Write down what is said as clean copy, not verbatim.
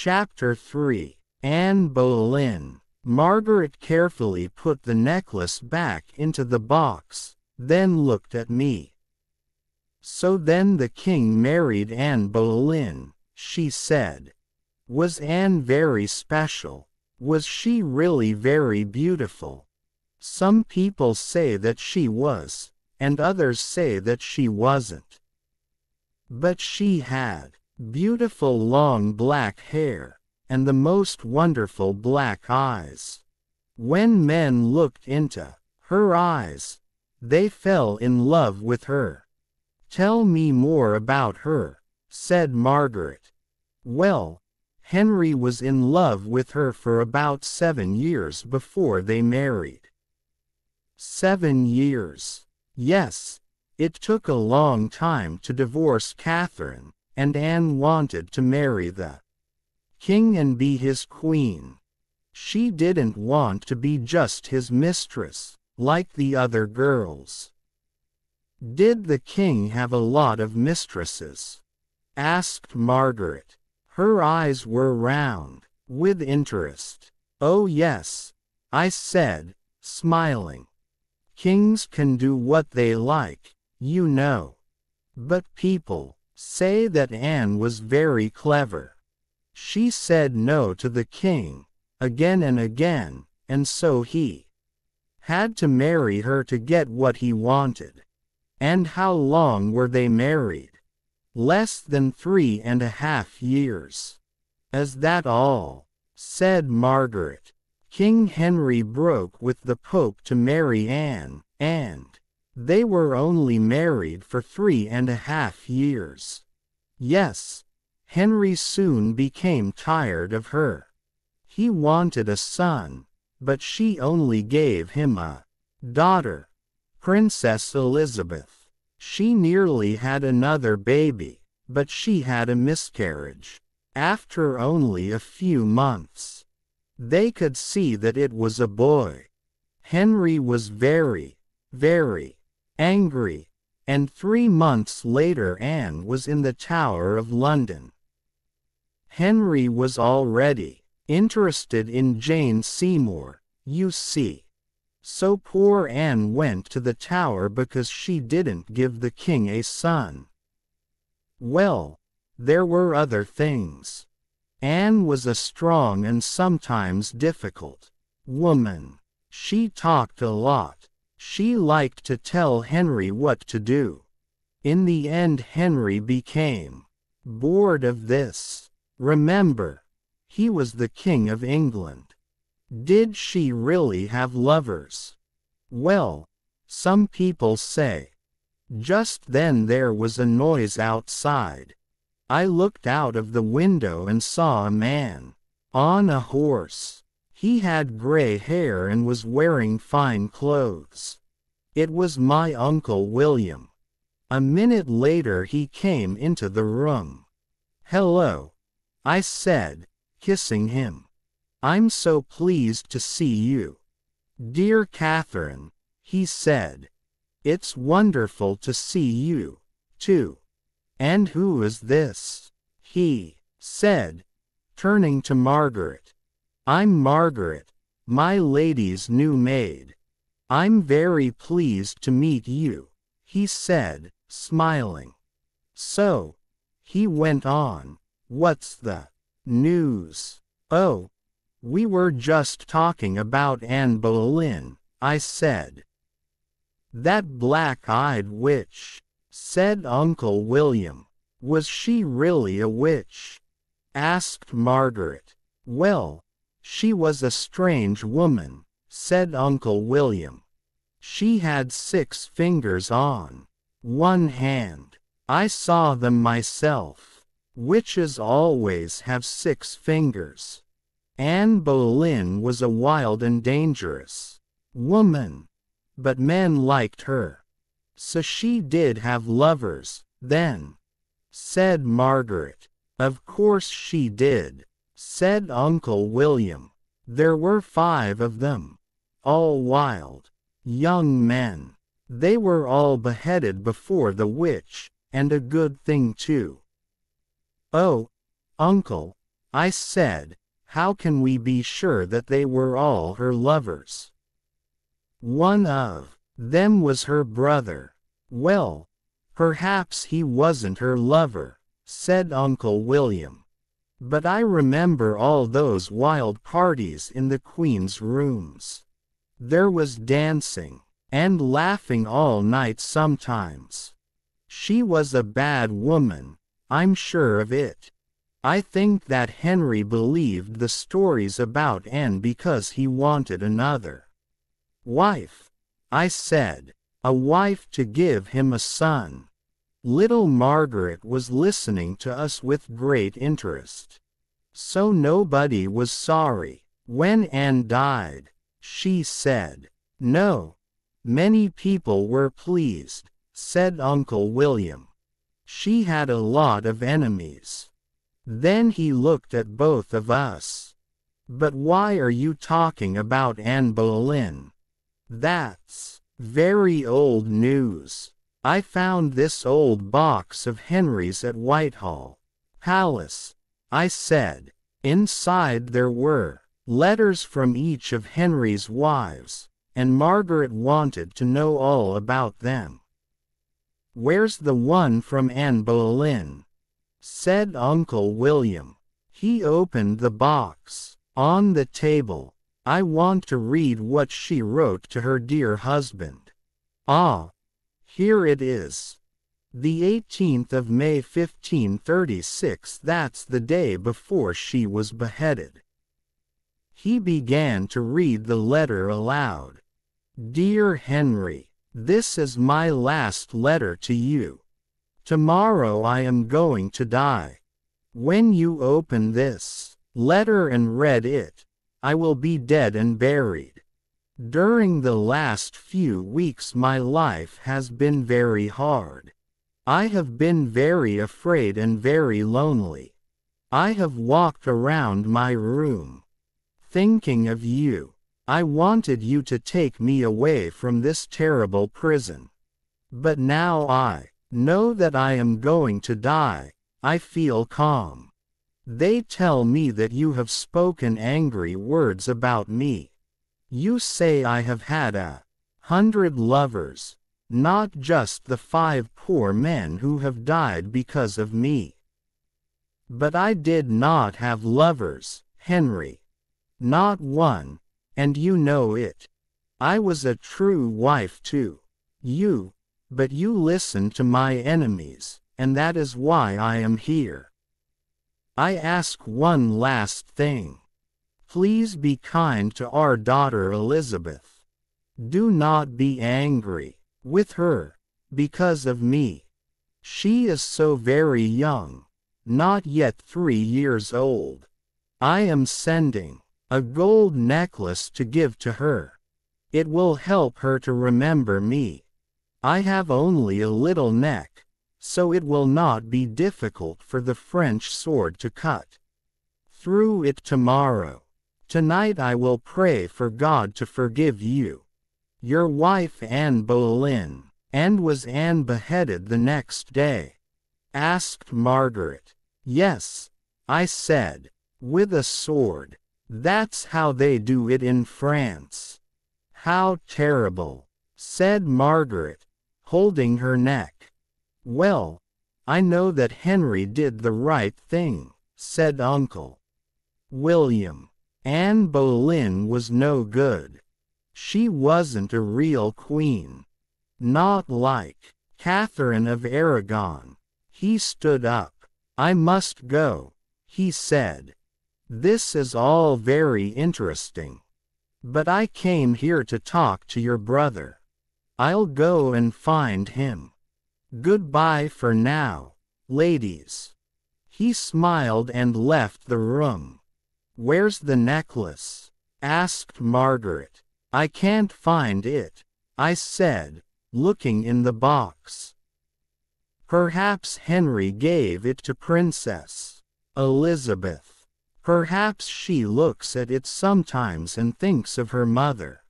Chapter 3. Anne Boleyn. Margaret carefully put the necklace back into the box, then looked at me. "So then the king married Anne Boleyn," she said. "Was Anne very special? Was she really very beautiful?" "Some people say that she was, and others say that she wasn't. But she had beautiful long black hair, and the most wonderful black eyes. When men looked into her eyes, they fell in love with her." "Tell me more about her," said Margaret. "Well, Henry was in love with her for about 7 years before they married." 7 years. Yes, it took a long time to divorce Catherine, and Anne wanted to marry the king and be his queen. She didn't want to be just his mistress, like the other girls. "Did the king have a lot of mistresses?" asked Margaret. Her eyes were round with interest. "Oh yes," I said, smiling. "Kings can do what they like, you know. But people say that Anne was very clever. She said no to the king, again and again, and so he had to marry her to get what he wanted." "And how long were they married?" "Less than 3.5 years. "Is that all?" said Margaret. "King Henry broke with the Pope to marry Anne, and they were only married for 3.5 years. "Yes, Henry soon became tired of her. He wanted a son, but she only gave him a daughter, Princess Elizabeth. She nearly had another baby, but she had a miscarriage. After only a few months, they could see that it was a boy. Henry was very, very angry, and 3 months later Anne was in the Tower of London. Henry was already interested in Jane Seymour, you see. So poor Anne went to the Tower because she didn't give the king a son. Well, there were other things. Anne was a strong and sometimes difficult woman. She talked a lot. She liked to tell Henry what to do. In the end Henry became bored of this. Remember, he was the King of England. Did she really have lovers? Well, some people say. Just then there was a noise outside. I looked out of the window and saw a man on a horse. He had gray hair and was wearing fine clothes. It was my Uncle William. A minute later he came into the room. "Hello," I said, kissing him. "I'm so pleased to see you." "Dear Catherine," he said. "It's wonderful to see you, too." "And who is this?" he said, turning to Margaret. "I'm Margaret, my lady's new maid. I'm very pleased to meet you," he said, smiling. "So," he went on, "what's the news?" "Oh, we were just talking about Anne Boleyn," I said. "That black-eyed witch," said Uncle William. "Was she really a witch?" asked Margaret. "Well, she was a strange woman," said Uncle William. "She had 6 fingers on one hand. I saw them myself. Witches always have 6 fingers. Anne Boleyn was a wild and dangerous woman, but men liked her." "So she did have lovers, then?" said Margaret. "Of course she did," said Uncle William. "There were 5 of them, all wild, young men. They were all beheaded before the witch, and a good thing too." "Oh, Uncle," I said. How can we be sure that they were all her lovers? One of them was her brother. Well, perhaps he wasn't her lover, said Uncle William. But I remember all those wild parties in the Queen's rooms. There was dancing and laughing all night sometimes. She was a bad woman, I'm sure of it. I think that Henry believed the stories about Anne because he wanted another wife, I said, a wife to give him a son. Little Margaret was listening to us with great interest. So nobody was sorry when Anne died, she said. No, many people were pleased, said Uncle William. She had a lot of enemies. Then he looked at both of us. But why are you talking about Anne Boleyn? That's very old news. I found this old box of Henry's at Whitehall Palace, I said. Inside there were letters from each of Henry's wives, and Margaret wanted to know all about them. Where's the one from Anne Boleyn? Said Uncle William. He opened the box. On the table. I want to read what she wrote to her dear husband. Ah, here it is. The 18th of May 1536, that's the day before she was beheaded. He began to read the letter aloud. Dear Henry, this is my last letter to you. Tomorrow I am going to die. When you open this letter and read it, I will be dead and buried. During the last few weeks my life has been very hard. I have been very afraid and very lonely. I have walked around my room, thinking of you. I wanted you to take me away from this terrible prison. But now I know that I am going to die. I feel calm. They tell me that you have spoken angry words about me. You say I have had 100 lovers, not just the 5 poor men who have died because of me. But I did not have lovers, Henry. Not one, and you know it. I was a true wife to you, but you listened to my enemies, and that is why I am here. I ask one last thing. Please be kind to our daughter Elizabeth. Do not be angry with her because of me. She is so very young, not yet 3 years old. I am sending a gold necklace to give to her. It will help her to remember me. I have only a little neck, so it will not be difficult for the French sword to cut through it tomorrow. Tonight I will pray for God to forgive you. Your wife Anne Boleyn. And was Anne beheaded the next day? Asked Margaret. Yes, I said, with a sword. That's how they do it in France. How terrible, said Margaret, holding her neck. Well, I know that Henry did the right thing, said Uncle William. Anne Boleyn was no good. She wasn't a real queen. Not like Catherine of Aragon. He stood up. I must go, he said. This is all very interesting. But I came here to talk to your brother. I'll go and find him. Goodbye for now, ladies. He smiled and left the room. Where's the necklace? Asked Margaret. I can't find it, I said, looking in the box. Perhaps Henry gave it to Princess Elizabeth. Perhaps she looks at it sometimes and thinks of her mother.